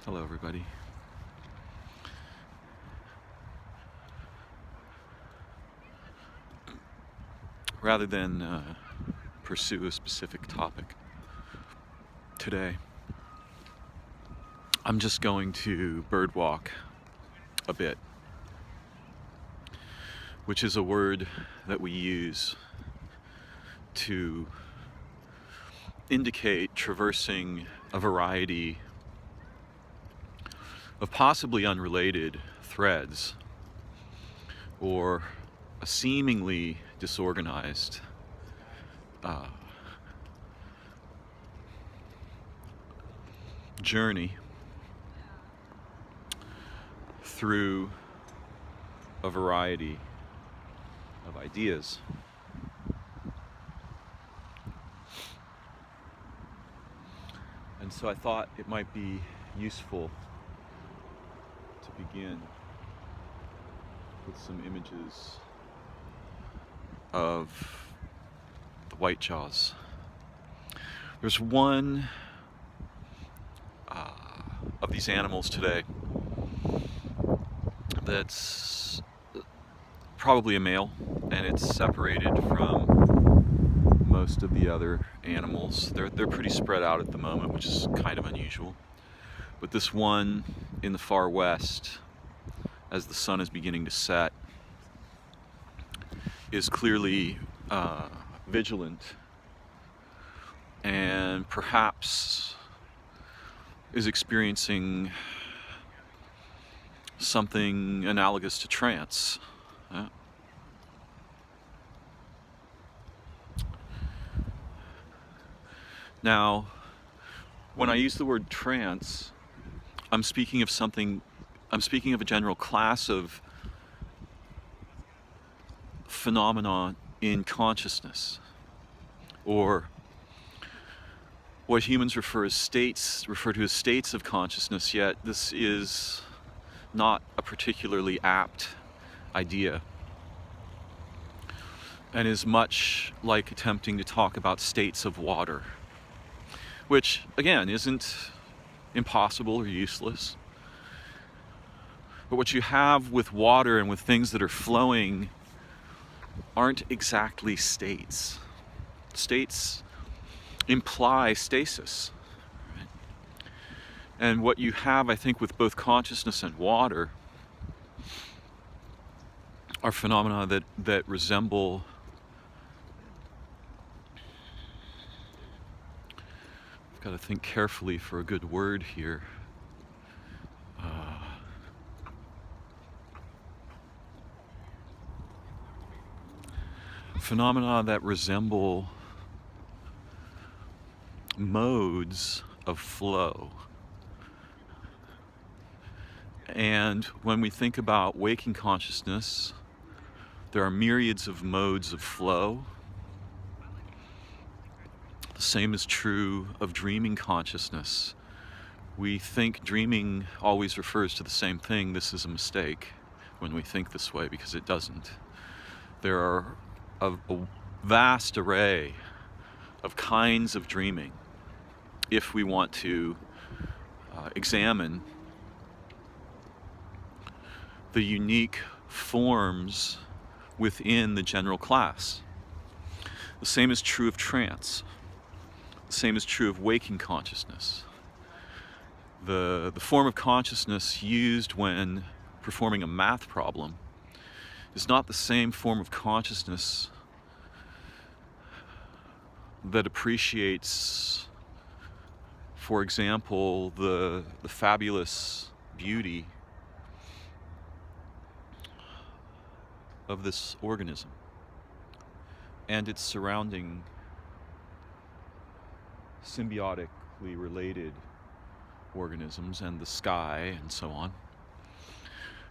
Hello, everybody. Rather than pursue a specific topic today, I'm just going to birdwalk a bit, which is a word that we use to indicate traversing a variety of possibly unrelated threads or a seemingly disorganized journey through a variety of ideas. And so I thought it might be useful to begin with some images of the white jaws. There's one of these animals today that's probably a male, and it's separated from most of the other animals. They're pretty spread out at the moment, which is kind of unusual. But this one in the far west, as the sun is beginning to set, is clearly vigilant and perhaps is experiencing something analogous to trance. Now, when I use the word trance, I'm speaking of a general class of phenomena in consciousness, or what humans refer to as states of consciousness, yet this is not a particularly apt idea, and is much like attempting to talk about states of water, which again isn't impossible or useless. But what you have with water and with things that are flowing aren't exactly states. States imply stasis. Right? And what you have, I think, with both consciousness and water are phenomena that resemble I've got to think carefully for a good word here. Phenomena that resemble modes of flow. And when we think about waking consciousness, there are myriads of modes of flow. The same is true of dreaming consciousness. We think dreaming always refers to the same thing. This is a mistake when we think this way, because it doesn't. There are a vast array of kinds of dreaming if we want to examine the unique forms within the general class. The same is true of trance. The same is true of waking consciousness. The form of consciousness used when performing a math problem is not the same form of consciousness that appreciates, for example, the fabulous beauty of this organism and its surrounding symbiotically related organisms and the sky and so on.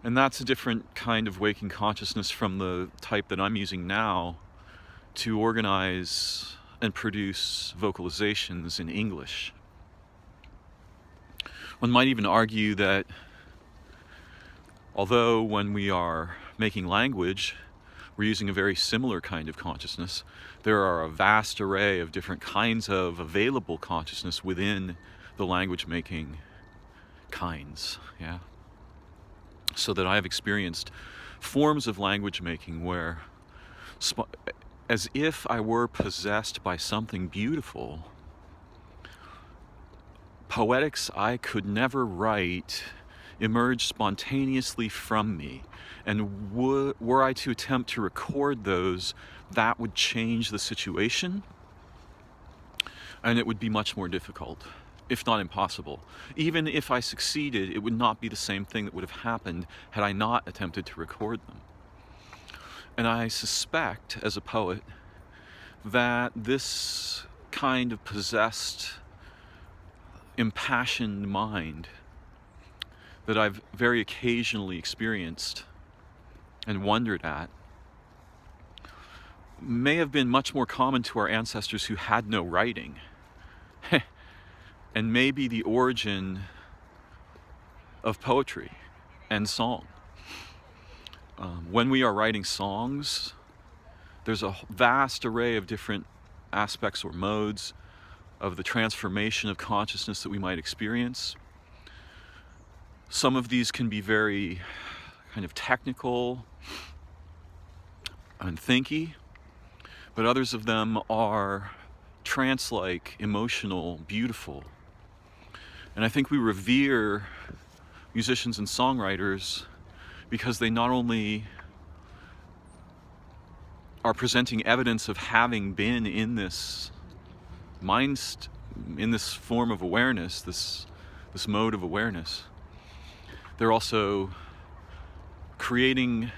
And that's a different kind of waking consciousness from the type that I'm using now to organize and produce vocalizations in English. One might even argue that although when we are making language, we're using a very similar kind of consciousness, there are a vast array of different kinds of available consciousness within the language making kinds, yeah? So that I have experienced forms of language making where, as if I were possessed by something beautiful, poetics I could never write emerged spontaneously from me. And were I to attempt to record those, that would change the situation, and it would be much more difficult, if not impossible. Even if I succeeded, it would not be the same thing that would have happened had I not attempted to record them. And I suspect, as a poet, that this kind of possessed, impassioned mind that I've very occasionally experienced and wondered at may have been much more common to our ancestors who had no writing, and may be the origin of poetry and song. When we are writing songs, there's a vast array of different aspects or modes of the transformation of consciousness that we might experience. Some of these can be very kind of technical and thinky, but others of them are trance-like, emotional, beautiful. And I think we revere musicians and songwriters because they not only are presenting evidence of having been in this in this form of awareness, this mode of awareness, they're also creating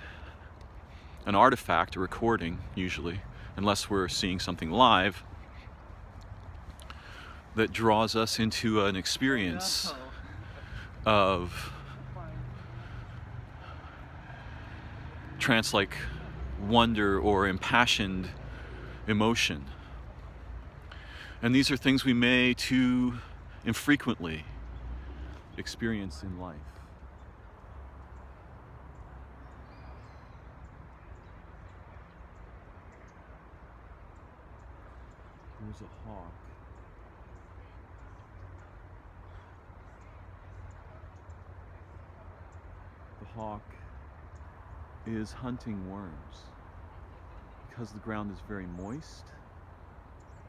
an artifact, a recording usually, unless we're seeing something live, that draws us into an experience of trance-like wonder or impassioned emotion. And these are things we may too infrequently experience in life. There's a hawk. The hawk is hunting worms because the ground is very moist.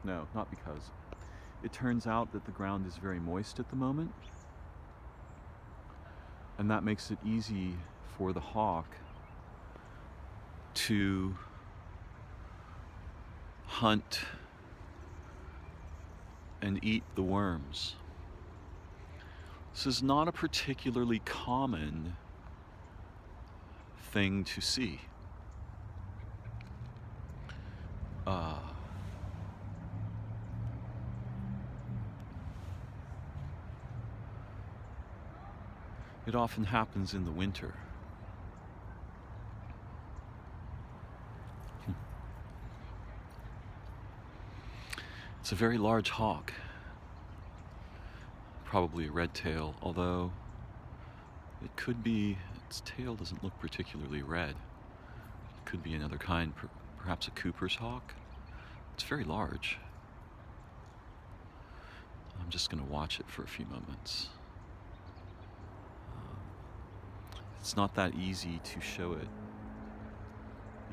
No, not because. It turns out that the ground is very moist at the moment, and that makes it easy for the hawk to hunt and eat the worms. This is not a particularly common thing to see. It often happens in the winter. It's a very large hawk, probably a red tail, although it could be, its tail doesn't look particularly red. It could be another kind, perhaps a Cooper's hawk. It's very large. I'm just going to watch it for a few moments. It's not that easy to show it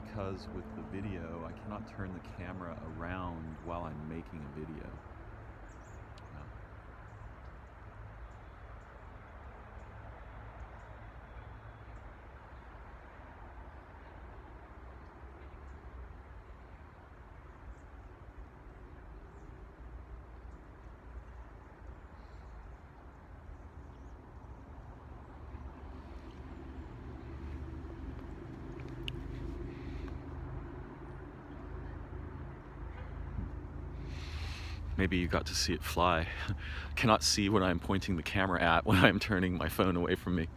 because with the video, I cannot turn the camera around while I'm making a video. Maybe you got to see it fly. I cannot see what I'm pointing the camera at when I'm turning my phone away from me.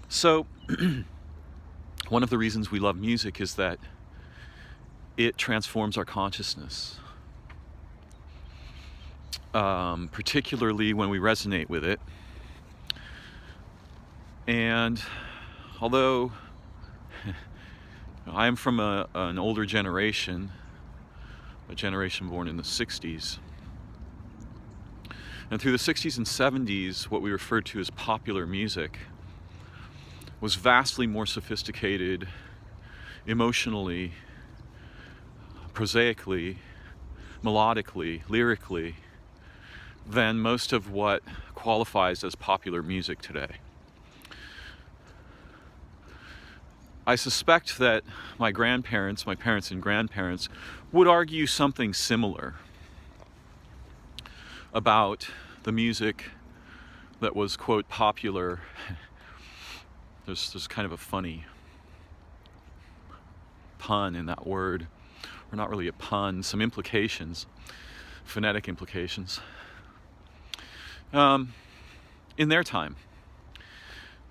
So, one of the reasons we love music is that it transforms our consciousness. Particularly when we resonate with it. And although I'm from an older generation, a generation born in the 60s, And through the 60s and 70s, what we referred to as popular music was vastly more sophisticated emotionally, prosaically, melodically, lyrically, than most of what qualifies as popular music today. I suspect that my parents and grandparents, would argue something similar about the music that was, quote, popular. There's kind of a funny pun in that word, or not really a pun, some implications, phonetic implications. In their time,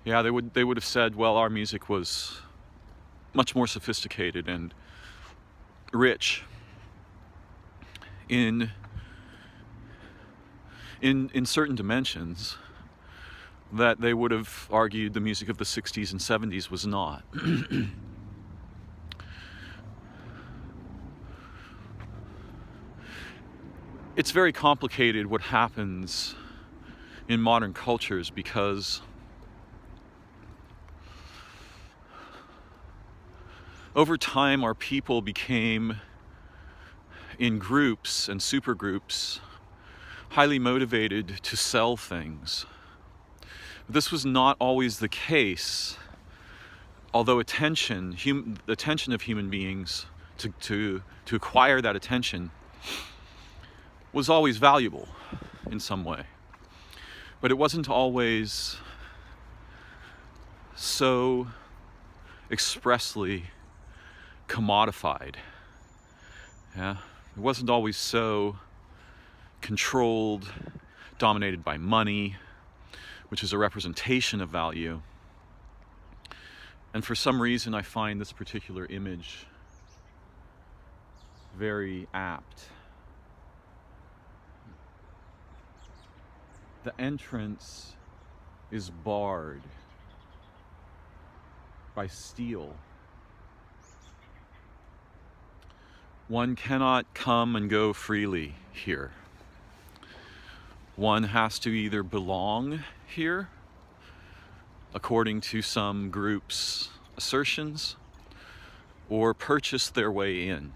yeah, they would have said, well, our music was much more sophisticated and rich in certain dimensions that they would have argued the music of the 60s and 70s was not. It's very complicated what happens in modern cultures, because over time our people became, in groups and supergroups, highly motivated to sell things. This was not always the case, although the attention of human beings to acquire that attention was always valuable in some way. But it wasn't always so expressly commodified. Yeah? It wasn't always so controlled, dominated by money, which is a representation of value. And for some reason, I find this particular image very apt. The entrance is barred by steel. One cannot come and go freely here. One has to either belong here, according to some group's assertions, or purchase their way in.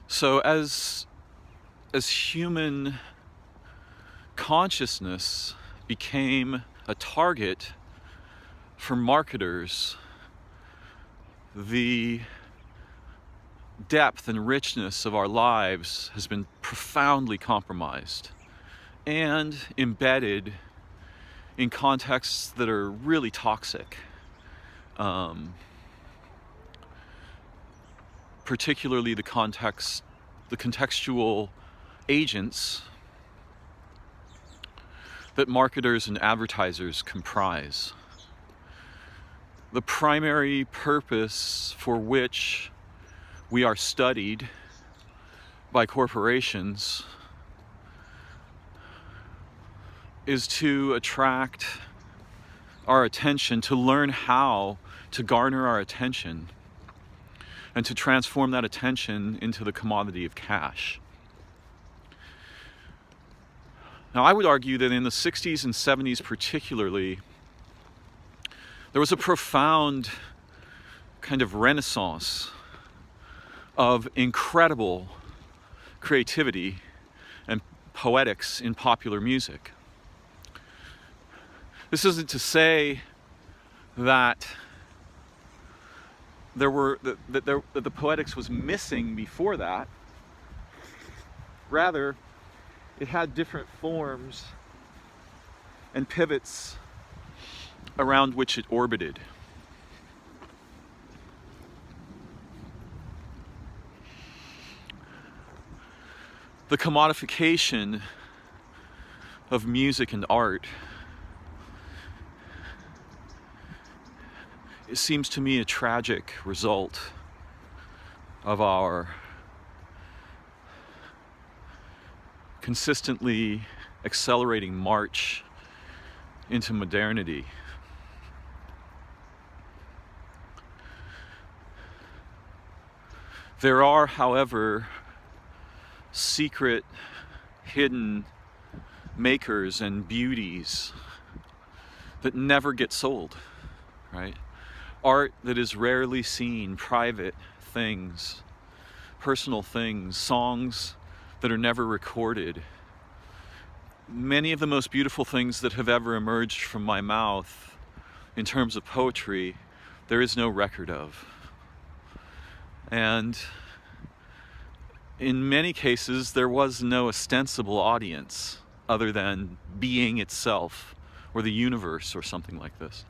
So as human consciousness became a target for marketers, the depth and richness of our lives has been profoundly compromised and embedded in contexts that are really toxic. Particularly the contextual agents that marketers and advertisers comprise. The primary purpose for which we are studied by corporations is to attract our attention, to learn how to garner our attention, and to transform that attention into the commodity of cash. Now, I would argue that in the 60s and 70s particularly, there was a profound kind of renaissance of incredible creativity and poetics in popular music. This isn't to say that that the poetics was missing before that. Rather, it had different forms and pivots around which it orbited. The commodification of music and art, it seems to me a tragic result of our consistently accelerating march into modernity. There are, however, secret hidden makers and beauties that never get sold, right? Art that is rarely seen, private things, personal things, songs that are never recorded. Many of the most beautiful things that have ever emerged from my mouth in terms of poetry, there is no record of. And in many cases, there was no ostensible audience other than being itself or the universe or something like this.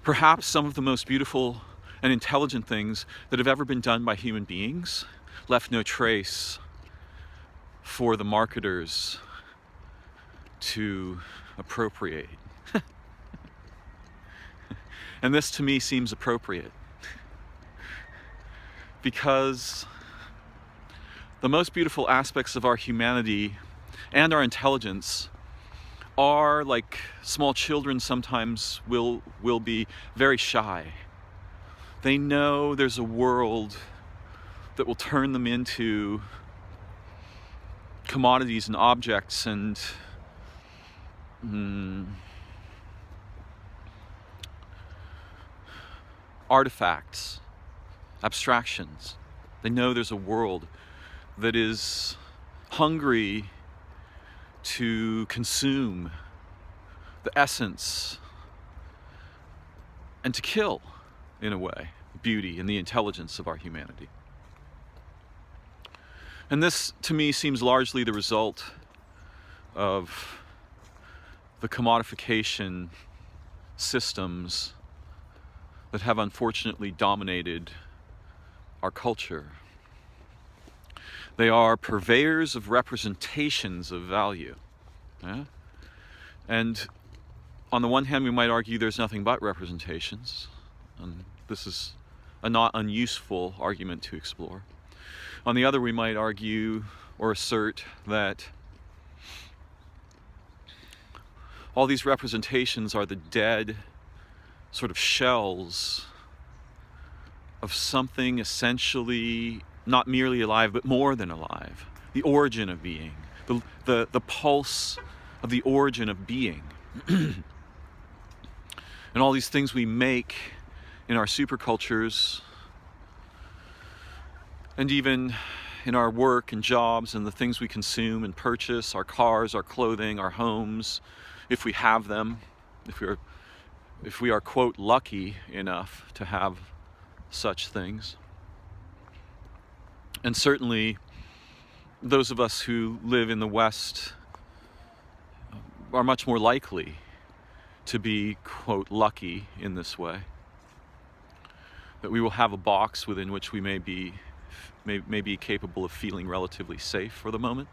Perhaps some of the most beautiful and intelligent things that have ever been done by human beings left no trace for the marketers to appropriate. And this to me seems appropriate, because the most beautiful aspects of our humanity and our intelligence are, like small children sometimes will be, very shy. They know there's a world that will turn them into commodities and objects and artifacts, abstractions. They know there's a world that is hungry to consume the essence and to kill, in a way, the beauty and the intelligence of our humanity. And this, to me, seems largely the result of the commodification systems that have unfortunately dominated our culture. They are purveyors of representations of value. Yeah? And on the one hand, we might argue there's nothing but representations. And this is a not unuseful argument to explore. On the other, we might argue or assert that all these representations are the dead sort of shells of something essentially not merely alive, but more than alive. The origin of being, the pulse of the origin of being. And all these things we make in our supercultures, and even in our work and jobs and the things we consume and purchase, our cars, our clothing, our homes, if we have them, if we are, quote, lucky enough to have such things. And certainly those of us who live in the West are much more likely to be, quote, lucky in this way. That we will have a box within which we may be capable of feeling relatively safe for the moment,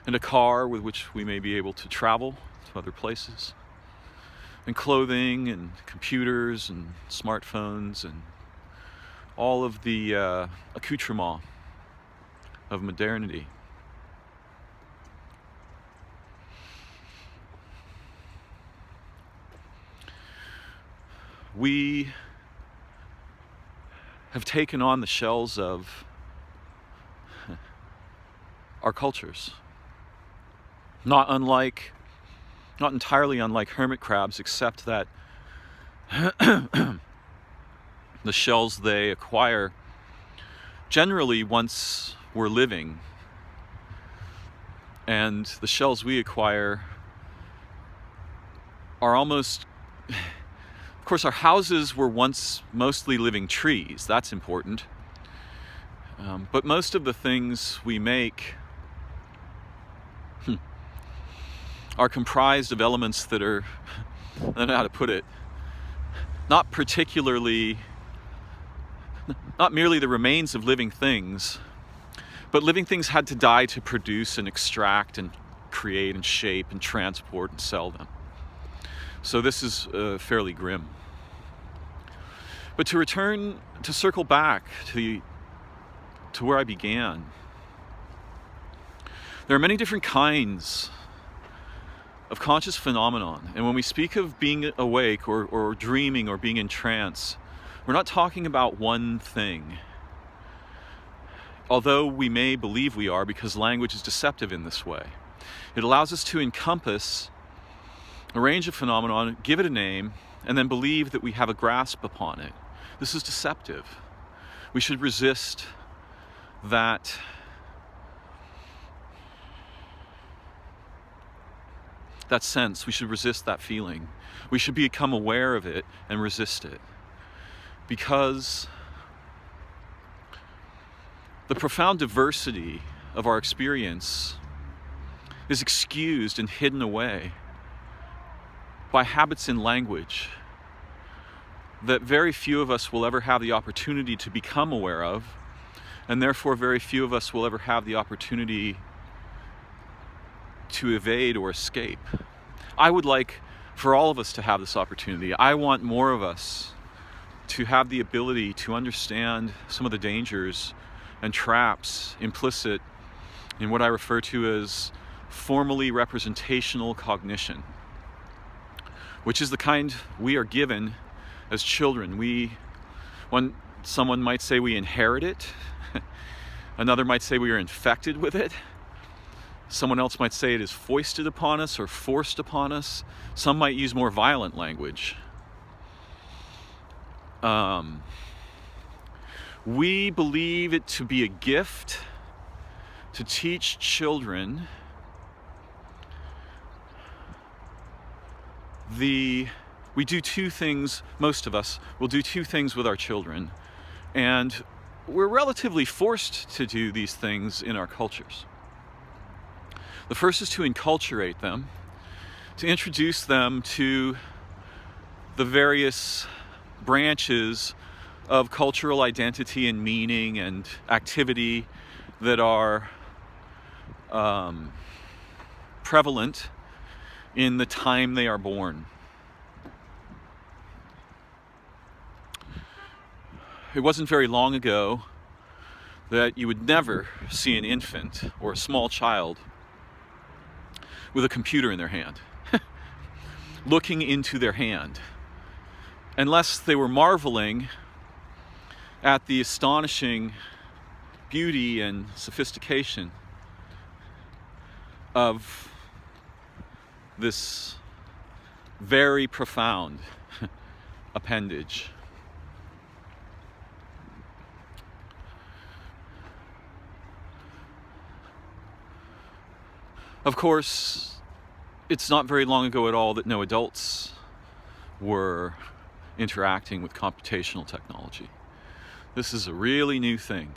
and a car with which we may be able to travel to other places, and clothing and computers and smartphones and all of the accoutrement of modernity. We have taken on the shells of our cultures. Not entirely unlike hermit crabs, except that the shells they acquire generally once were living, and the shells we acquire are almost, of course, our houses were once mostly living trees. That's important. But most of the things we make are comprised of elements that are, I don't know how to put it, not merely the remains of living things, but living things had to die to produce and extract and create and shape and transport and sell them. So this is fairly grim. But to circle back to where I began, there are many different kinds of conscious phenomenon. And when we speak of being awake or dreaming or being in trance, we're not talking about one thing. although we may believe we are, because language is deceptive in this way. It allows us to encompass a range of phenomena, give it a name, and then believe that we have a grasp upon it. This is deceptive. We should resist that sense. We should resist that feeling. We should become aware of it and resist it. Because the profound diversity of our experience is excused and hidden away by habits in language that very few of us will ever have the opportunity to become aware of, and therefore very few of us will ever have the opportunity to evade or escape. I would like for all of us to have this opportunity. I want more of us to have the ability to understand some of the dangers and traps implicit in what I refer to as formally representational cognition, which is the kind we are given as children. Someone might say we inherit it. Another might say we are infected with it. Someone else might say it is foisted upon us or forced upon us. Some might use more violent language. We believe it to be a gift to teach children we do two things, most of us will do two things with our children, and we're relatively forced to do these things in our cultures. The first is to enculturate them, to introduce them to the various branches of cultural identity and meaning and activity that are prevalent in the time they are born. It wasn't very long ago that you would never see an infant or a small child with a computer in their hand, looking into their hand, unless they were marveling at the astonishing beauty and sophistication of this very profound appendage. Of course, it's not very long ago at all that no adults were interacting with computational technology. This is a really new thing,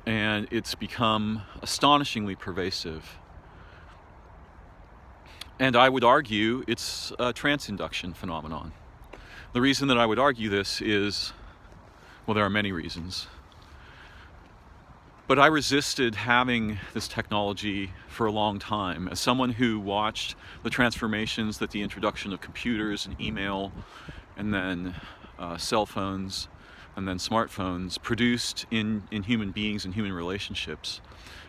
and it's become astonishingly pervasive. And I would argue it's a trance induction phenomenon. The reason that I would argue this is, well, there are many reasons. But I resisted having this technology for a long time. As someone who watched the transformations that the introduction of computers and email and then cell phones and then smartphones produced in human beings and human relationships,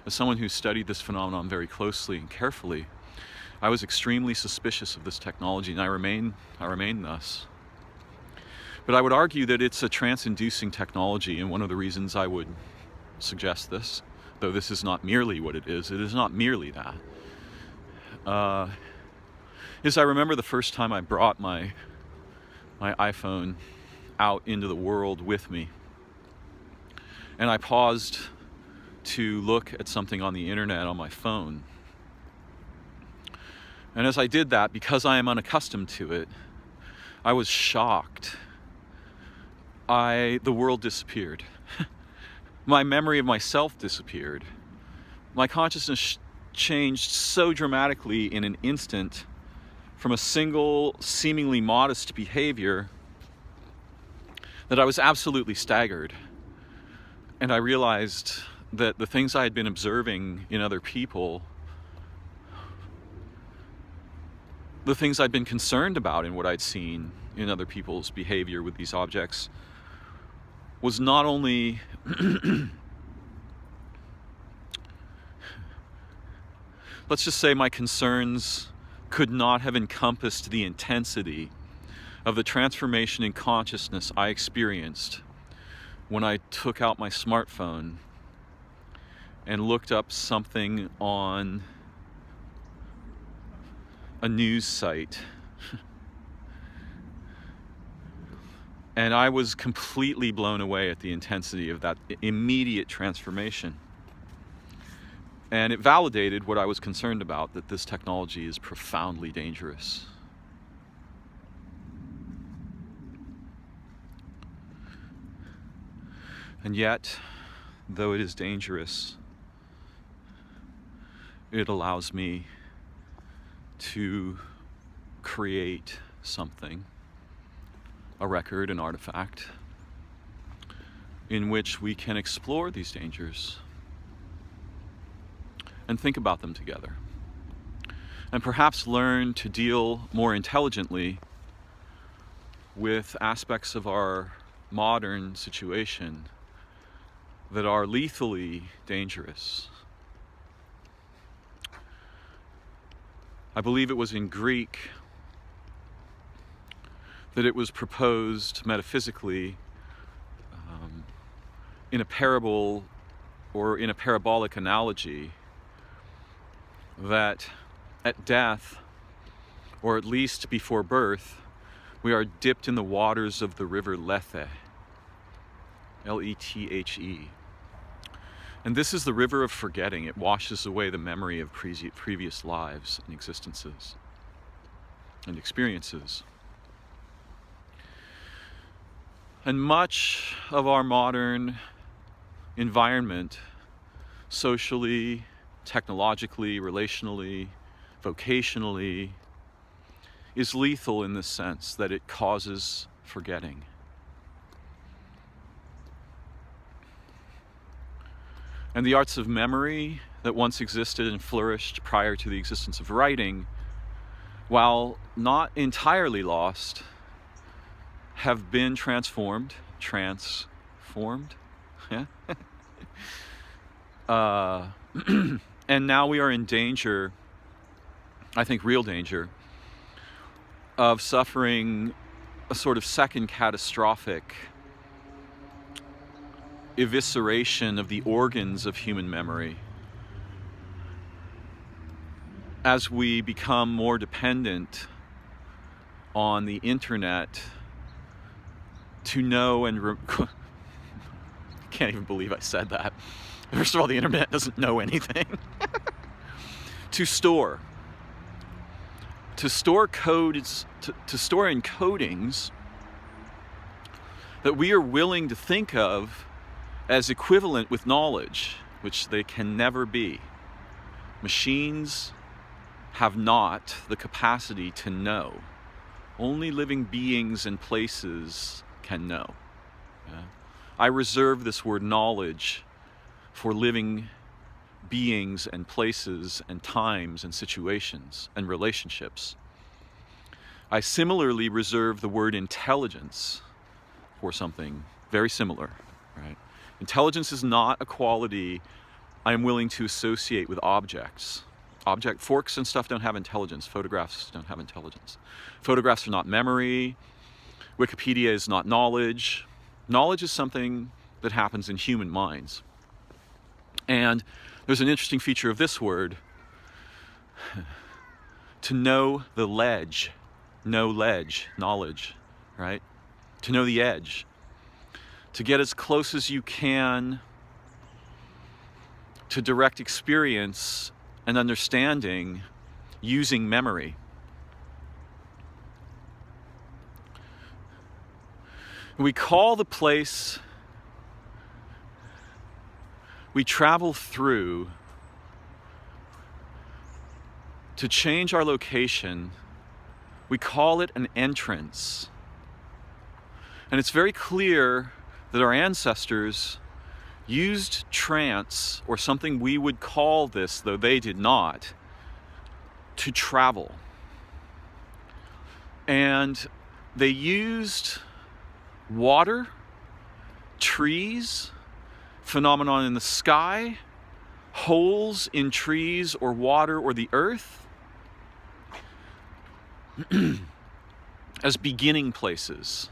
as someone who studied this phenomenon very closely and carefully, I was extremely suspicious of this technology, and I remain thus. But I would argue that it's a trance-inducing technology, and one of the reasons I would suggest this, though this is not merely what it is not merely that, is I remember the first time I brought my iPhone out into the world with me, and I paused to look at something on the internet on my phone. And as I did that, because I am unaccustomed to it, I was shocked. The world disappeared. My memory of myself disappeared. My consciousness changed so dramatically in an instant from a single, seemingly modest behavior that I was absolutely staggered. And I realized that the things I had been observing in other people, the things I'd been concerned about in what I'd seen in other people's behavior with these objects, was not only let's just say my concerns could not have encompassed the intensity of the transformation in consciousness I experienced when I took out my smartphone and looked up something on a news site. And I was completely blown away at the intensity of that immediate transformation. And it validated what I was concerned about, that this technology is profoundly dangerous. And yet, though it is dangerous, it allows me to create something, a record, an artifact, in which we can explore these dangers and think about them together, and perhaps learn to deal more intelligently with aspects of our modern situation that are lethally dangerous. I believe it was in Greek that it was proposed metaphysically in a parable or in a parabolic analogy that at death, or at least before birth, we are dipped in the waters of the river Lethe, L-E-T-H-E. And this is the river of forgetting. It washes away the memory of previous lives and existences and experiences. And much of our modern environment, socially, technologically, relationally, vocationally, is lethal in the sense that it causes forgetting. And the arts of memory that once existed and flourished prior to the existence of writing, while not entirely lost, have been transformed. Yeah. And now we are in danger, I think real danger, of suffering a sort of second catastrophic evisceration of the organs of human memory as we become more dependent on the internet to know and I can't even believe I said that. First of all, the internet doesn't know anything. To store codes, to store encodings that we are willing to think of as equivalent with knowledge, which they can never be. Machines have not the capacity to know. Only living beings and places can know. Yeah? I reserve this word knowledge for living beings and places and times and situations and relationships. I similarly reserve the word intelligence for something very similar, right? Intelligence is not a quality I'm willing to associate with objects. Forks and stuff don't have intelligence. Photographs don't have intelligence. Photographs are not memory. Wikipedia is not knowledge. Knowledge is something that happens in human minds. And there's an interesting feature of this word, to know the ledge, knowledge, right? To know the edge, to get as close as you can to direct experience and understanding using memory. We call the place we travel through to change our location, we call it an entrance. And it's very clear that our ancestors used trance, or something we would call this, though they did not, to travel. And they used water, trees, phenomenon in the sky, holes in trees or water or the earth as beginning places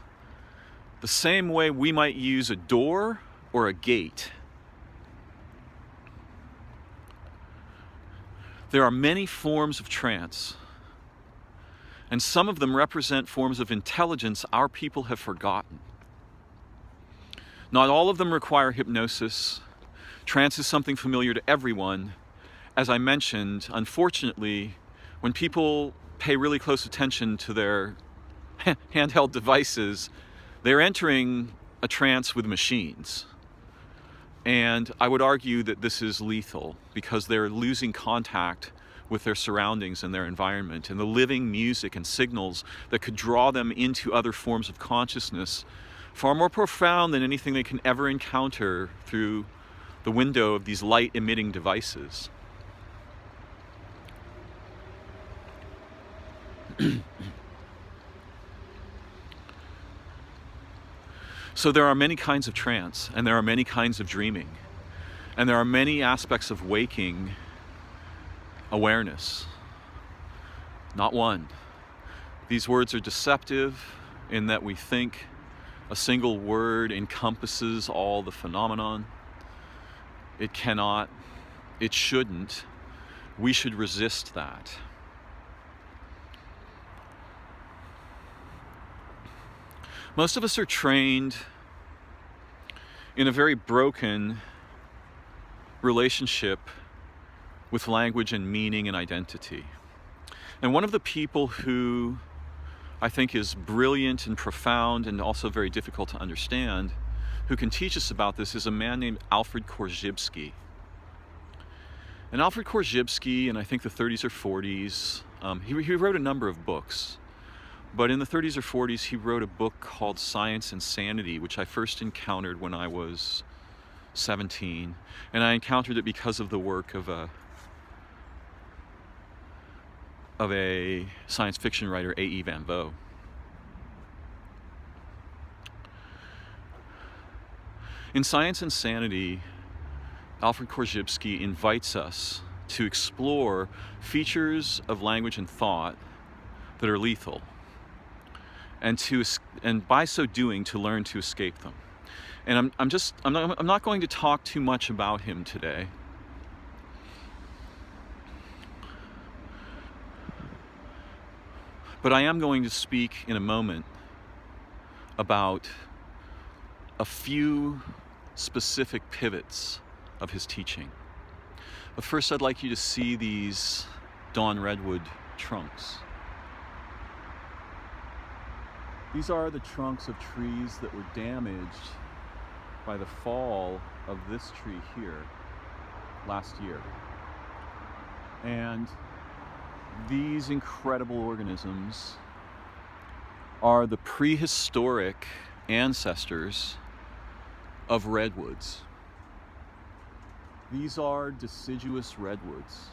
the same way we might use a door or a gate. There are many forms of trance, and some of them represent forms of intelligence our people have forgotten. Not all of them require hypnosis. Trance is something familiar to everyone. As I mentioned, unfortunately, when people pay really close attention to their handheld devices, they're entering a trance with machines. And I would argue that this is lethal because they're losing contact with their surroundings and their environment and the living music and signals that could draw them into other forms of consciousness far more profound than anything they can ever encounter through the window of these light-emitting devices. So there are many kinds of trance, and there are many kinds of dreaming, and there are many aspects of waking awareness. Not one. These words are deceptive in that we think a single word encompasses all the phenomenon. It cannot, it shouldn't. We should resist that. Most of us are trained in a very broken relationship with language and meaning and identity. And one of the people who I think is brilliant and profound and also very difficult to understand, who can teach us about this, is a man named Alfred Korzybski. And Alfred Korzybski, in I think the 30s or 40s, he wrote a number of books. But in the 30s or 40s, he wrote a book called Science and Sanity, which I first encountered when I was 17. And I encountered it because of the work of a science fiction writer, A.E. Van Vogt. In Science and Sanity, Alfred Korzybski invites us to explore features of language and thought that are lethal, and by so doing, to learn to escape them. And I'm not going to talk too much about him today. But I am going to speak in a moment about a few specific pivots of his teaching. But first, I'd like you to see these dawn redwood trunks. These are the trunks of trees that were damaged by the fall of this tree here last year. And these incredible organisms are the prehistoric ancestors of redwoods. These are deciduous redwoods.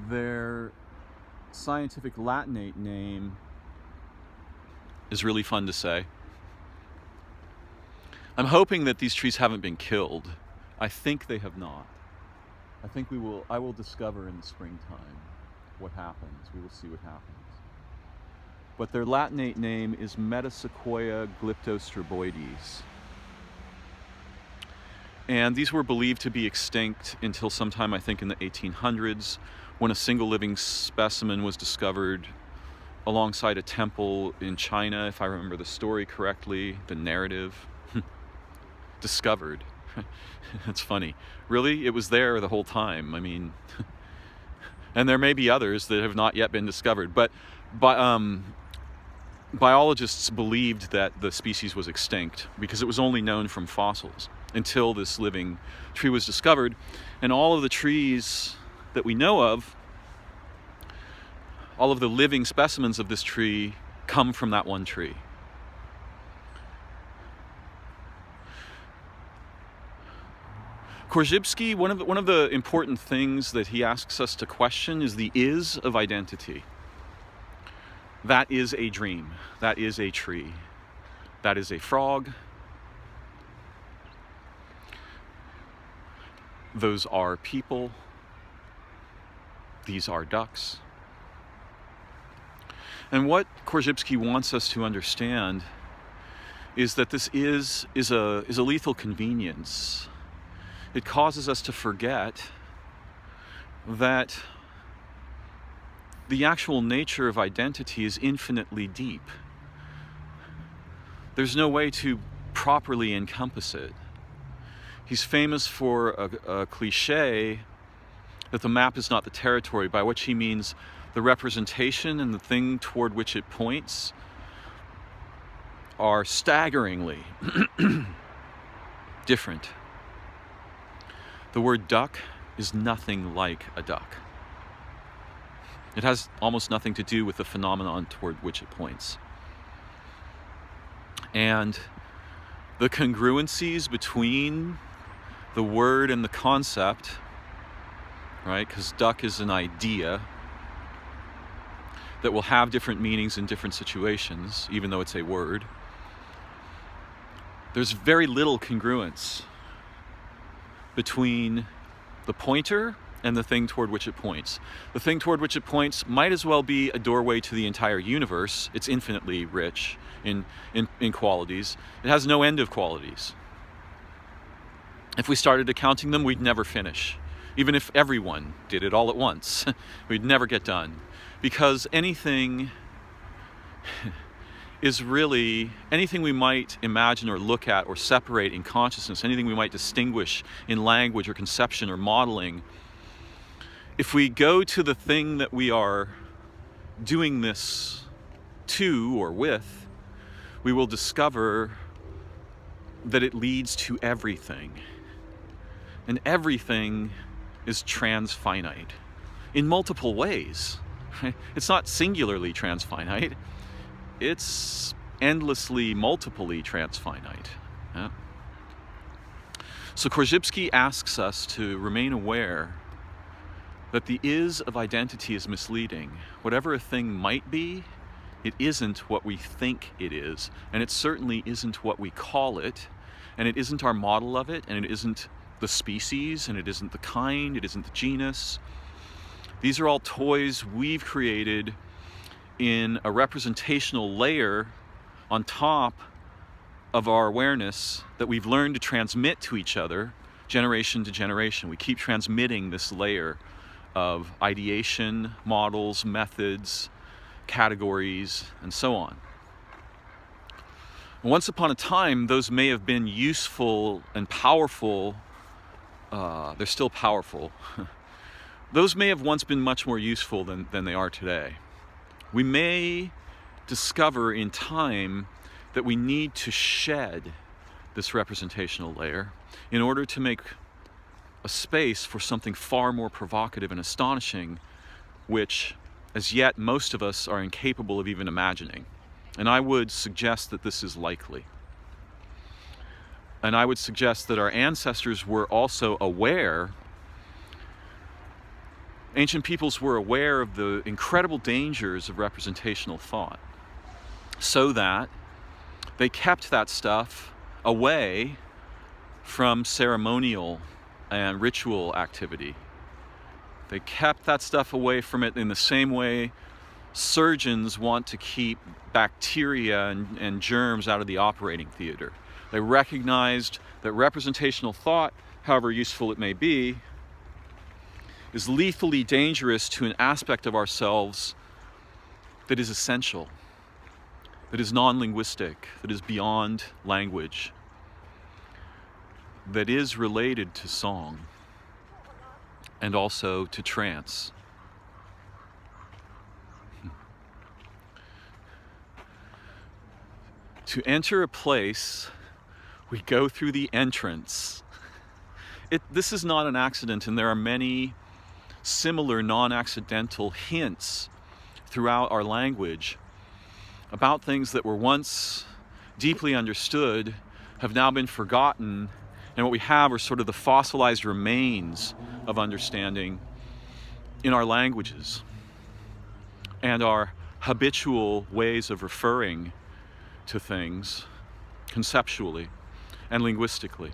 Their scientific Latinate name is really fun to say. I'm hoping that these trees haven't been killed. I think they have not. I think I will discover in the springtime what happens. We will see what happens. But their Latinate name is Metasequoia glyptostroboides. And these were believed to be extinct until sometime, I think, in the 1800s, when a single living specimen was discovered alongside a temple in China, if I remember the story correctly, the narrative. Discovered. That's funny. Really? It was there the whole time. I mean, and there may be others that have not yet been discovered, but biologists believed that the species was extinct because it was only known from fossils until this living tree was discovered. And all of the trees that we know of, all of the living specimens of this tree, come from that one tree. Korzybski, one of the important things that he asks us to question is the is of identity. That is a dream. That is a tree. That is a frog. Those are people. These are ducks. And what Korzybski wants us to understand is that this is a lethal convenience. It causes us to forget that the actual nature of identity is infinitely deep. There's no way to properly encompass it. He's famous for a cliche that the map is not the territory, by which he means the representation and the thing toward which it points are staggeringly different. The word duck is nothing like a duck. It has almost nothing to do with the phenomenon toward which it points. And the congruencies between the word and the concept, right? Because duck is an idea that will have different meanings in different situations, even though it's a word. There's very little congruence between the pointer and the thing toward which it points. The thing toward which it points might as well be a doorway to the entire universe. It's infinitely rich in qualities. It has no end of qualities. If we started counting them, we'd never finish. Even if everyone did it all at once, we'd never get done. Because anything is really, anything we might imagine or look at or separate in consciousness, anything we might distinguish in language or conception or modeling, if we go to the thing that we are doing this to or with, we will discover that it leads to everything. And everything is transfinite in multiple ways. Right? It's not singularly transfinite. It's endlessly, multiply transfinite. Yeah? So Korzybski asks us to remain aware that the is of identity is misleading. Whatever a thing might be, it isn't what we think it is, and it certainly isn't what we call it, and it isn't our model of it, and it isn't the species, and it isn't the kind, it isn't the genus. These are all toys we've created in a representational layer on top of our awareness that we've learned to transmit to each other generation to generation. We keep transmitting this layer of ideation, models, methods, categories, and so on. Once upon a time, those may have been useful and powerful. They're still powerful. Those may have once been much more useful than they are today. We may discover in time that we need to shed this representational layer in order to make a space for something far more provocative and astonishing, which as yet most of us are incapable of even imagining. And I would suggest that this is likely. And I would suggest that our ancestors were also aware, ancient peoples were aware of the incredible dangers of representational thought, so that they kept that stuff away from ceremonial and ritual activity. They kept that stuff away from it in the same way surgeons want to keep bacteria and germs out of the operating theater. They recognized that representational thought, however useful it may be, is lethally dangerous to an aspect of ourselves that is essential, that is non-linguistic, that is beyond language, that is related to song and also to trance. To enter a place, we go through the entrance. This is not an accident, and there are many similar non-accidental hints throughout our language about things that were once deeply understood, have now been forgotten, and what we have are sort of the fossilized remains of understanding in our languages and our habitual ways of referring to things conceptually and linguistically.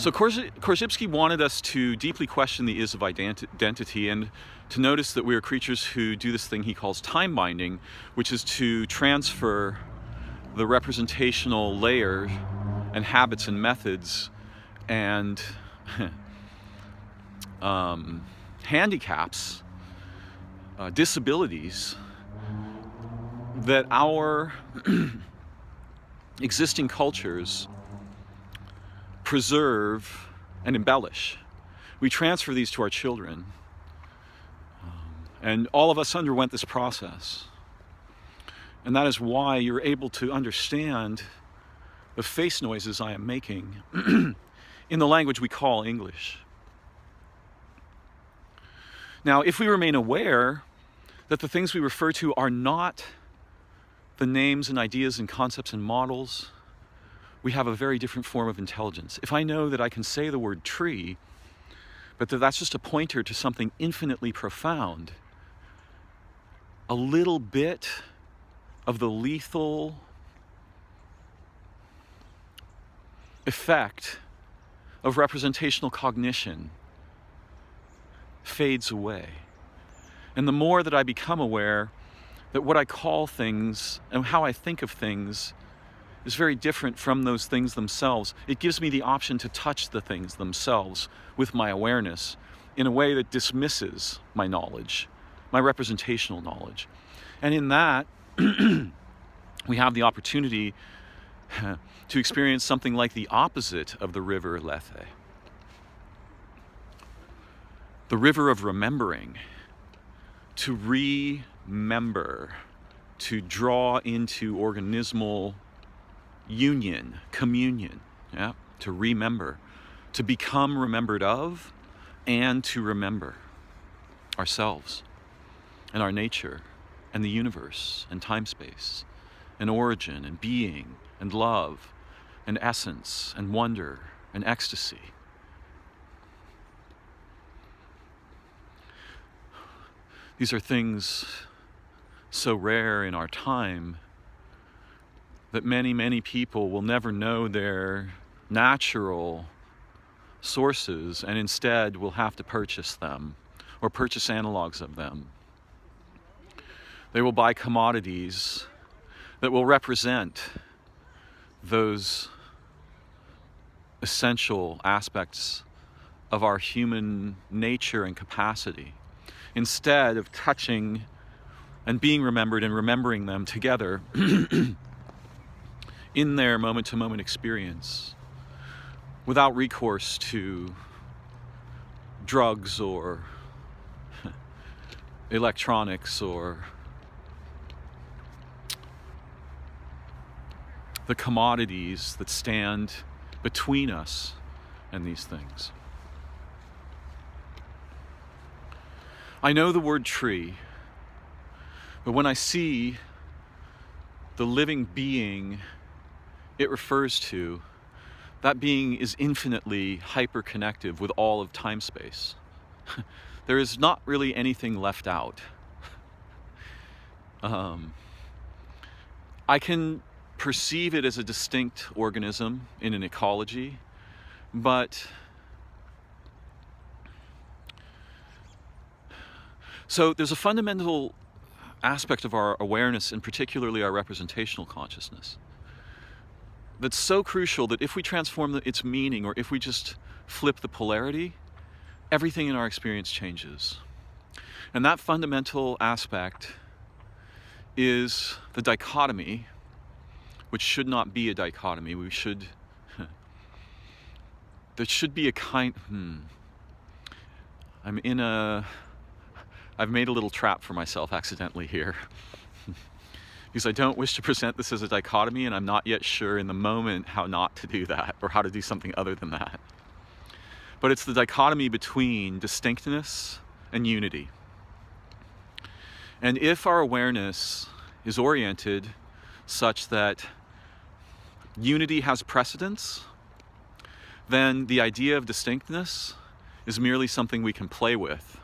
So Korzybski wanted us to deeply question the is of identity and to notice that we are creatures who do this thing he calls time binding, which is to transfer the representational layers and habits and methods and handicaps, disabilities that our existing cultures preserve and embellish. We transfer these to our children. And all of us underwent this process. And that is why you're able to understand the face noises I am making in the language we call English. Now, if we remain aware that the things we refer to are not the names and ideas and concepts and models, we have a very different form of intelligence. If I know that I can say the word tree, but that that's just a pointer to something infinitely profound, a little bit of the lethal effect of representational cognition fades away. And the more that I become aware that what I call things and how I think of things is very different from those things themselves, it gives me the option to touch the things themselves with my awareness in a way that dismisses my knowledge, my representational knowledge. And in that, we have the opportunity to experience something like the opposite of the river Lethe. The river of remembering, to remember, to draw into organismal union, communion, yeah? To remember, to become remembered of, and to remember ourselves and our nature and the universe and time-space and origin and being and love and essence and wonder and ecstasy. These are things so rare in our time that many, many people will never know their natural sources and instead will have to purchase them or purchase analogs of them. They will buy commodities that will represent those essential aspects of our human nature and capacity, instead of touching and being remembered and remembering them together in their moment-to-moment experience without recourse to drugs or electronics or the commodities that stand between us and these things. I know the word tree, but when I see the living being it refers to, that being is infinitely hyper-connective with all of time-space. There is not really anything left out. I can perceive it as a distinct organism in an ecology, but so there's a fundamental aspect of our awareness, and particularly our representational consciousness, that's so crucial that if we transform its meaning, or if we just flip the polarity, everything in our experience changes. And that fundamental aspect is the dichotomy, which should not be a dichotomy. There should be a kind, I've made a little trap for myself accidentally here. Because I don't wish to present this as a dichotomy, and I'm not yet sure in the moment how not to do that, or how to do something other than that. But it's the dichotomy between distinctness and unity. And if our awareness is oriented such that unity has precedence, then the idea of distinctness is merely something we can play with.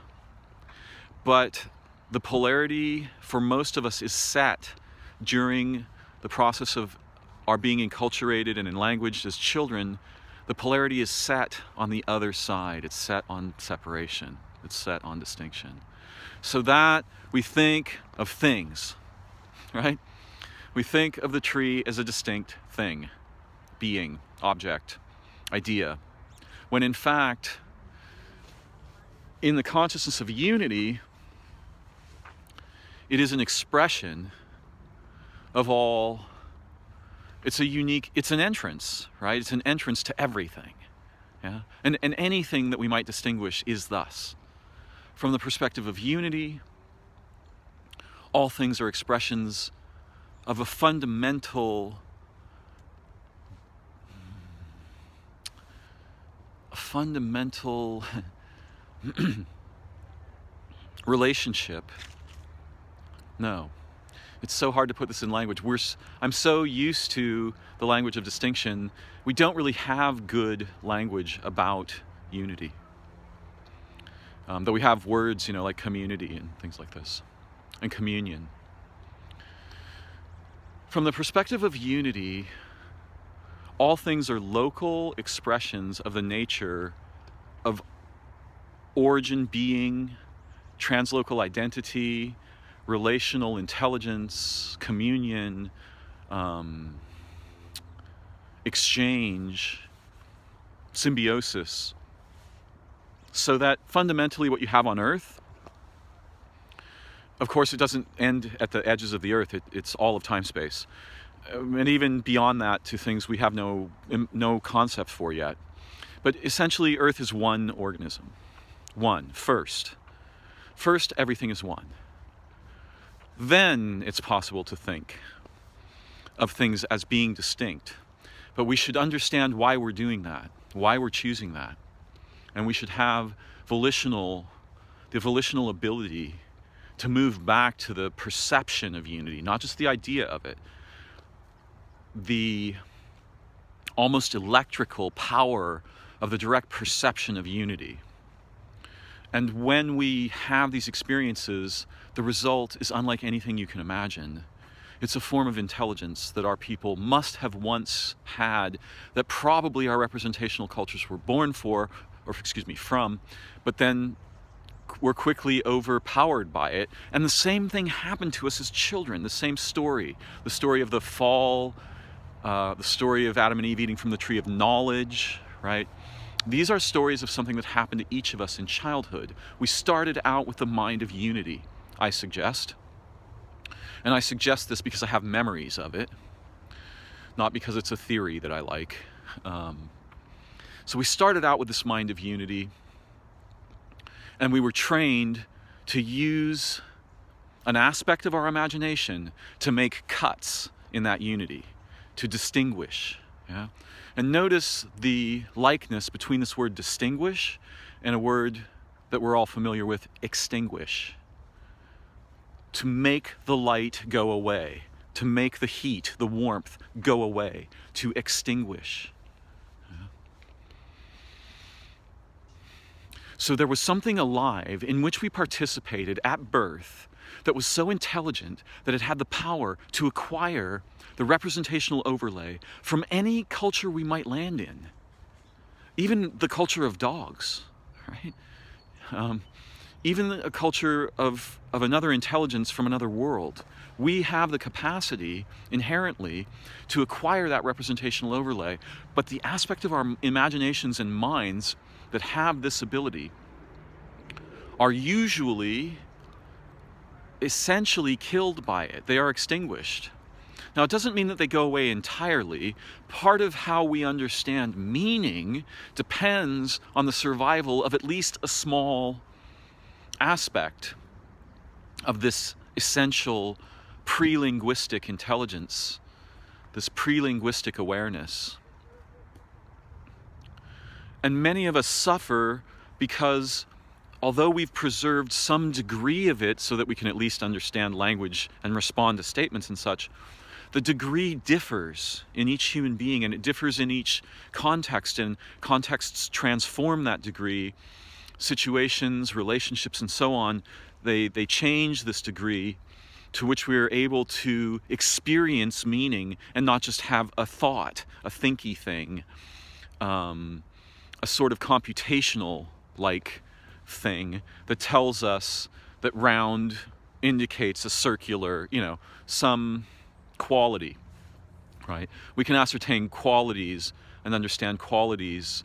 But the polarity for most of us is set during the process of our being enculturated and enlanguaged as children The polarity is set on the other side. It's set on separation. It's set on distinction. So that we think of things, right? We think of the tree as a distinct thing, being, object, idea, when in fact, in the consciousness of unity, it is an expression of all. It's an entrance, right? It's an entrance to everything. Yeah? And anything that we might distinguish is thus. From the perspective of unity, all things are expressions of a fundamental relationship. No. It's so hard to put this in language. I'm so used to the language of distinction. We don't really have good language about unity. Though we have words, like community and things like this, and communion. From the perspective of unity, all things are local expressions of the nature of origin, being, translocal identity, relational intelligence, communion, exchange, symbiosis. So that fundamentally what you have on Earth, of course it doesn't end at the edges of the Earth, it's all of time-space. And even beyond that to things we have no concept for yet. But essentially Earth is one organism. One, first. First, everything is one. Then it's possible to think of things as being distinct. But we should understand why we're doing that, why we're choosing that. And we should have the volitional ability to move back to the perception of unity, not just the idea of it. The almost electrical power of the direct perception of unity. And when we have these experiences, the result is unlike anything you can imagine. It's a form of intelligence that our people must have once had, that probably our representational cultures were born from, but then were quickly overpowered by it. And the same thing happened to us as children, the same story. The story of the fall, the story of Adam and Eve eating from the tree of knowledge, right? These are stories of something that happened to each of us in childhood. We started out with the mind of unity, I suggest. And I suggest this because I have memories of it, not because it's a theory that I like. So we started out with this mind of unity, and we were trained to use an aspect of our imagination to make cuts in that unity, to distinguish. Yeah? And notice the likeness between this word distinguish and a word that we're all familiar with, extinguish. To make the light go away, to make the heat, the warmth go away, to extinguish. Yeah. So there was something alive in which we participated at birth that was so intelligent that it had the power to acquire the representational overlay from any culture we might land in. Even the culture of dogs, right? Even a culture of another intelligence from another world. We have the capacity inherently to acquire that representational overlay, but the aspect of our imaginations and minds that have this ability are usually essentially killed by it. They are extinguished. Now, it doesn't mean that they go away entirely. Part of how we understand meaning depends on the survival of at least a small aspect of this essential pre-linguistic intelligence, this pre-linguistic awareness. And many of us suffer because although we've preserved some degree of it so that we can at least understand language and respond to statements and such, the degree differs in each human being, and it differs in each context, and contexts transform that degree. Situations, relationships, and so on, they change this degree to which we are able to experience meaning and not just have a thought, a thinky thing, a sort of computational like thing that tells us that round indicates a circular, some quality, right? We can ascertain qualities and understand qualities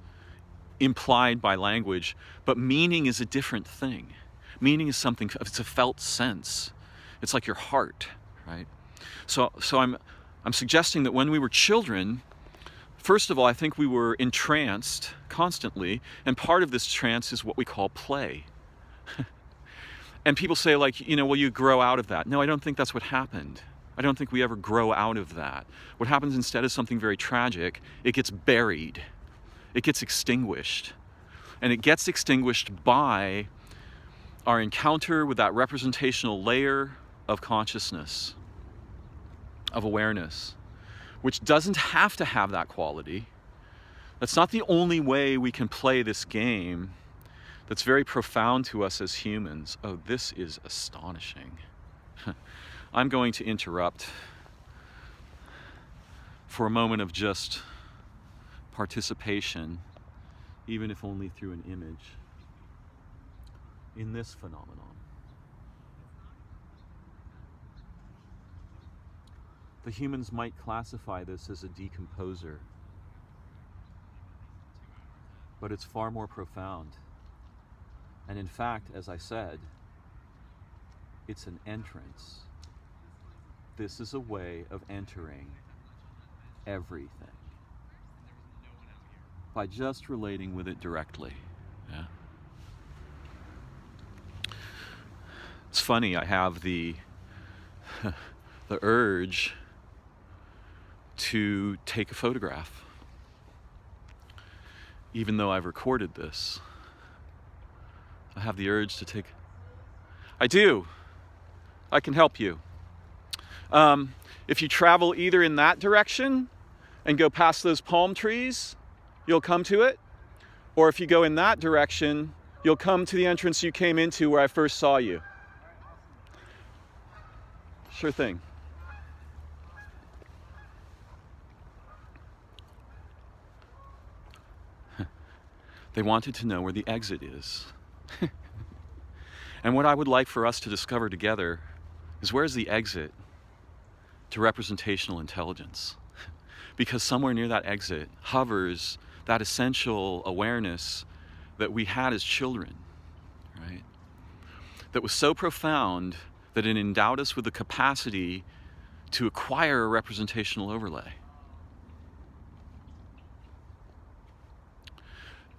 implied by language, but meaning is a different thing. Meaning is something, it's a felt sense. It's like your heart, right? So I'm suggesting that when we were children, first of all, I think we were entranced constantly, and part of this trance is what we call play. And people say, like, well, you grow out of that. No, I don't think that's what happened. I don't think we ever grow out of that. What happens instead is something very tragic. It gets buried. It gets extinguished. And it gets extinguished by our encounter with that representational layer of consciousness, of awareness, which doesn't have to have that quality. That's not the only way we can play this game that's very profound to us as humans. Oh, this is astonishing. I'm going to interrupt for a moment of just participation, even if only through an image, in this phenomenon. The humans might classify this as a decomposer, but it's far more profound. And in fact, as I said, it's an entrance. This is a way of entering everything by just relating with it directly. Yeah. It's funny, I have the urge to take a photograph, even though I've recorded this. I have the urge to take. I do. I can help you. If you travel either in that direction and go past those palm trees, you'll come to it. Or if you go in that direction, you'll come to the entrance you came into where I first saw you. Sure thing. They wanted to know where the exit is. And what I would like for us to discover together is, where's the exit to representational intelligence? Because somewhere near that exit hovers that essential awareness that we had as children, right? That was so profound that it endowed us with the capacity to acquire a representational overlay.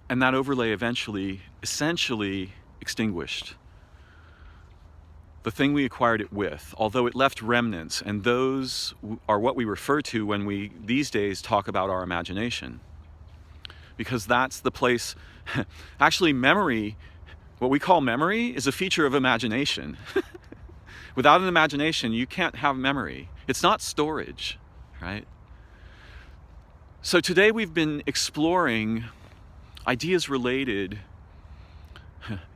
And that overlay eventually, essentially extinguished. The thing we acquired it with, although it left remnants, and those are what we refer to when we, these days, talk about our imagination. Because that's the place, actually memory, what we call memory, is a feature of imagination. Without an imagination, you can't have memory. It's not storage, right? So today we've been exploring ideas related,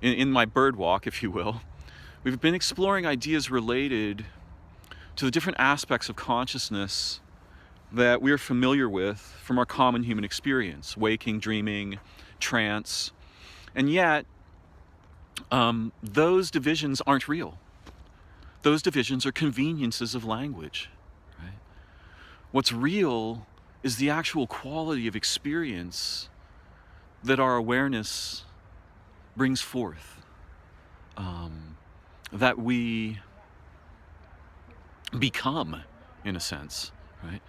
in my birdwalk, if you will, we've been exploring ideas related to the different aspects of consciousness that we're familiar with from our common human experience, waking, dreaming, trance, and yet those divisions aren't real. Those divisions are conveniences of language, right? What's real is the actual quality of experience that our awareness brings forth, that we become, in a sense, right?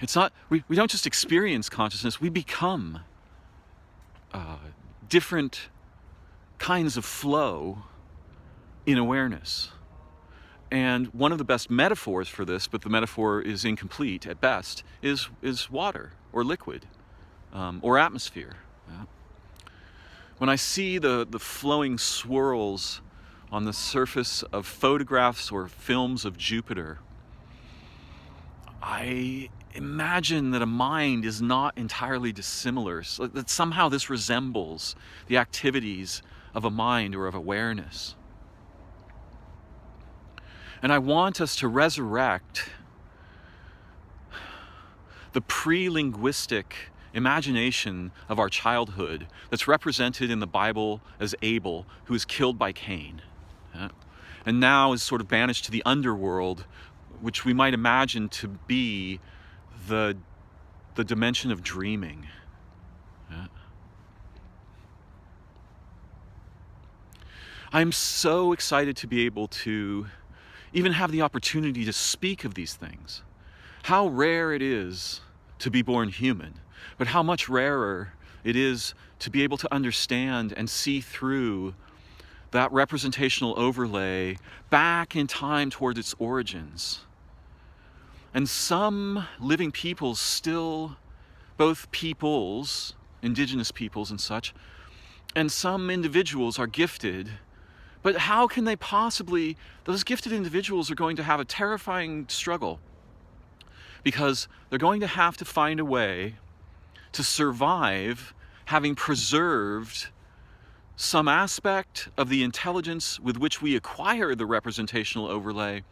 It's not, we don't just experience consciousness, we become different kinds of flow in awareness. And one of the best metaphors for this, but the metaphor is incomplete at best, is water or liquid or atmosphere. Yeah. When I see the flowing swirls on the surface of photographs or films of Jupiter, I imagine that a mind is not entirely dissimilar, so that somehow this resembles the activities of a mind or of awareness. And I want us to resurrect the pre-linguistic imagination of our childhood that's represented in the Bible as Abel, who is killed by Cain, and now is sort of banished to the underworld, which we might imagine to be the dimension of dreaming. I'm so excited to be able to even have the opportunity to speak of these things. How rare it is to be born human, but how much rarer it is to be able to understand and see through that representational overlay back in time towards its origins. And some living peoples still, both peoples, indigenous peoples and such, and some individuals are gifted. But how can they possibly, those gifted individuals are going to have a terrifying struggle, because they're going to have to find a way to survive having preserved some aspect of the intelligence with which we acquire the representational overlay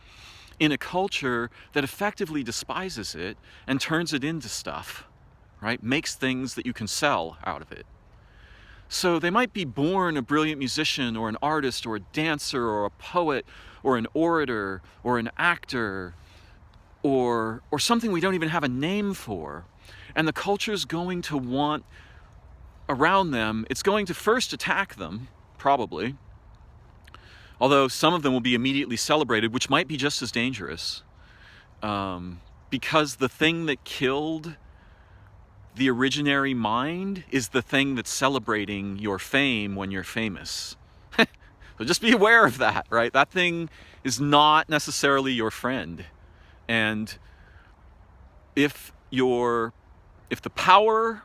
in a culture that effectively despises it and turns it into stuff, right? Makes things that you can sell out of it. So they might be born a brilliant musician or an artist or a dancer or a poet or an orator or an actor or something we don't even have a name for. And the culture's going to want around them, it's going to first attack them, probably. Although some of them will be immediately celebrated, which might be just as dangerous. Because the thing that killed the originary mind is the thing that's celebrating your fame when you're famous. So just be aware of that, right? That thing is not necessarily your friend. And if the power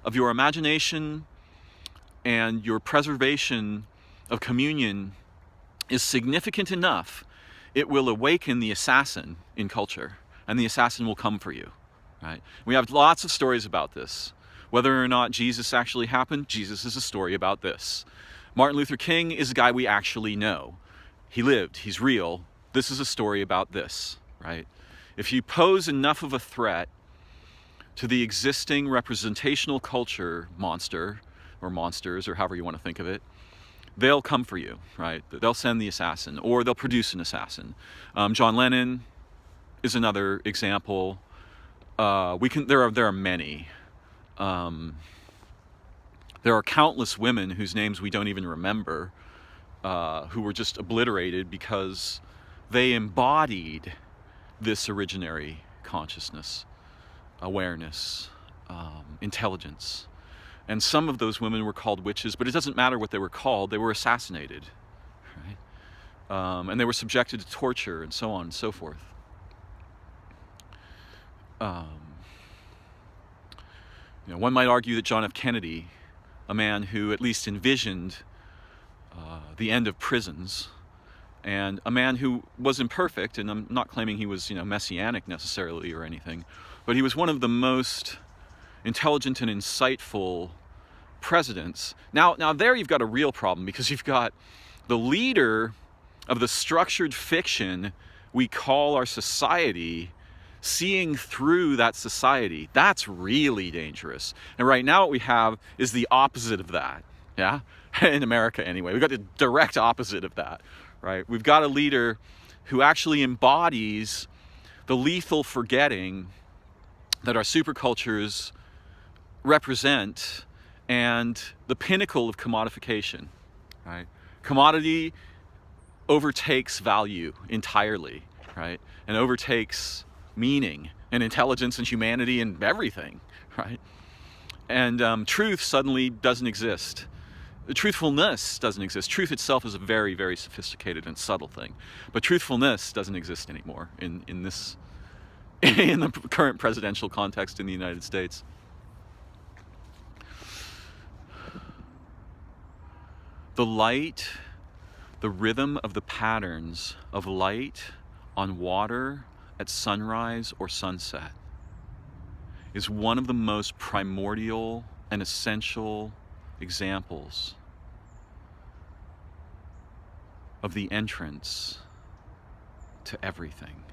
of your imagination and your preservation of communion is significant enough, it will awaken the assassin in culture, and the assassin will come for you. Right? We have lots of stories about this. Whether or not Jesus actually happened, Jesus is a story about this. Martin Luther King is a guy we actually know. He lived, he's real. This is a story about this, right? If you pose enough of a threat to the existing representational culture monster, or monsters, or however you want to think of it, they'll come for you, right? They'll send the assassin, or they'll produce an assassin. John Lennon is another example. There are many. There are countless women whose names we don't even remember, who were just obliterated because they embodied this originary consciousness, awareness, intelligence. And some of those women were called witches, but it doesn't matter what they were called. They were assassinated, right? And they were subjected to torture and so on and so forth. One might argue that John F. Kennedy, a man who at least envisioned the end of prisons, and a man who was imperfect, and I'm not claiming he was, messianic necessarily or anything, but he was one of the most intelligent and insightful presidents. Now there you've got a real problem, because you've got the leader of the structured fiction we call our society seeing through that society. That's really dangerous. And right now what we have is the opposite of that. Yeah? In America anyway. We've got the direct opposite of that, right? We've got a leader who actually embodies the lethal forgetting that our supercultures represent, and the pinnacle of commodification, right? Commodity overtakes value entirely, right? And overtakes meaning and intelligence and humanity and everything, right? And truth suddenly doesn't exist. Truthfulness doesn't exist. Truth itself is a very, very sophisticated and subtle thing, but truthfulness doesn't exist anymore in the current presidential context in the United States. The light, the rhythm of the patterns of light on water at sunrise or sunset is one of the most primordial and essential examples of the entrance to everything.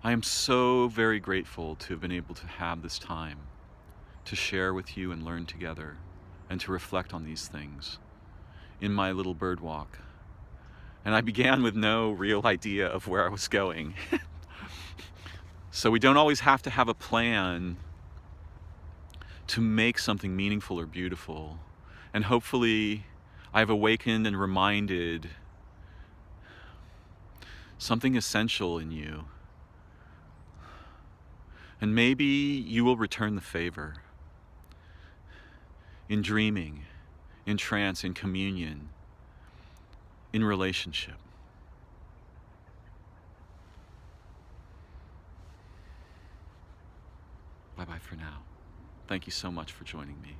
I am so very grateful to have been able to have this time to share with you and learn together and to reflect on these things in my little bird walk. And I began with no real idea of where I was going. So we don't always have to have a plan to make something meaningful or beautiful. And hopefully I've awakened and reminded something essential in you. And maybe you will return the favor in dreaming, in trance, in communion, in relationship. Bye-bye for now. Thank you so much for joining me.